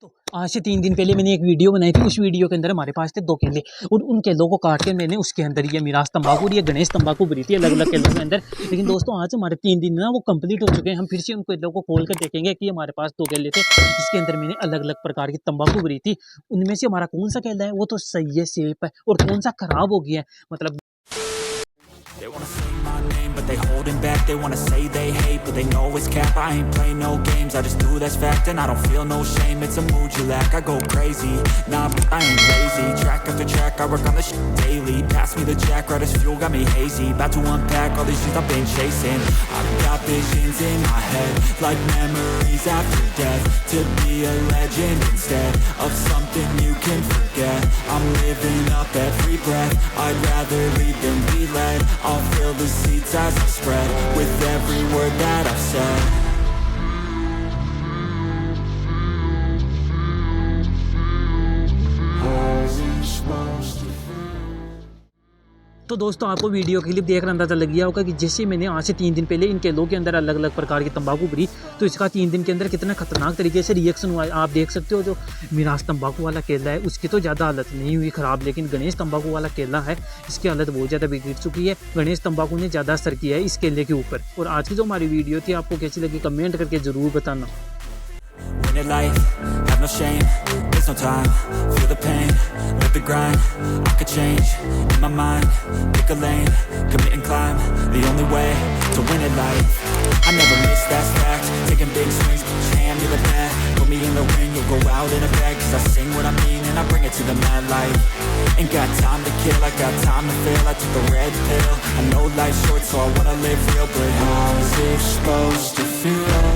तो आज से 3 दिन पहले मैंने एक वीडियो बनाई थी। उस वीडियो के अंदर हमारे पास थे 2 केले और उन केलों को काट के मैंने उसके अंदर ये मिराज तंबाकू और ये गणेश तंबाकू भरी थी अलग अलग केलों के अंदर। लेकिन दोस्तों आज हमारे 3 दिन ना वो कंप्लीट हो चुके हैं। हम फिर से उन केलों को खोल कर देखेंगे कि हमारे पास 2 केले थे जिसके अंदर मैंने अलग अलग प्रकार की तंबाकू भरी थी। उनमें से हमारा कौन सा केला है वो तो सही है, सेफ है, और कौन सा खराब हो गया है। मतलब They wanna say my name, but they holding back. They wanna say they hate, but they know it's cap. I ain't play no games, I just do that's fact. And I don't feel no shame, it's a mood you lack. I go crazy, nah, but I ain't lazy. Track after track, I work on the shit daily. Pass me the jack, right as fuel, got me hazy. About to unpack all these shit I've been chasing. I've got visions in my head, like memories after death. To be a legend instead of something you can forget. I'm living up every breath, I'd rather lead than be led. I'll fill the seats as I spread with every word that I've said. तो दोस्तों आपको video clip देखकर अंदाजा लग गया होगा कि जैसे मैंने आज से 3 दिन पहले इन केलों के अंदर अलग अलग प्रकार की तंबाकू भरी, तो इसका 3 दिन के अंदर कितना खतरनाक तरीके से रिएक्शन हुआ है आप देख सकते हो। जो मिराज तंबाकू वाला केला है उसकी तो ज़्यादा हालत नहीं हुई ख़राब, लेकिन गणेश तंबाकू वाला केला है इसकी हालत बहुत ज़्यादा बिगड़ चुकी है। गणेश तंबाकू ने ज़्यादा असर किया है इस केले के ऊपर। और आज की जो हमारी वीडियो थी आपको कैसी लगी कमेंट करके ज़रूर बताना। Winning life, have no shame, there's no time, feel the pain, live the grind, I could change, in my mind, pick a lane, commit and climb, the only way to win at life. I never miss, that's fact, taking big swings, push hand to the bat, put me in the ring, you'll go out in a bag, cause I sing what I mean and I bring it to the mad light. Ain't got time to kill, I got time to feel, I took a red pill, I know life's short so I wanna live real, but how's it supposed to feel?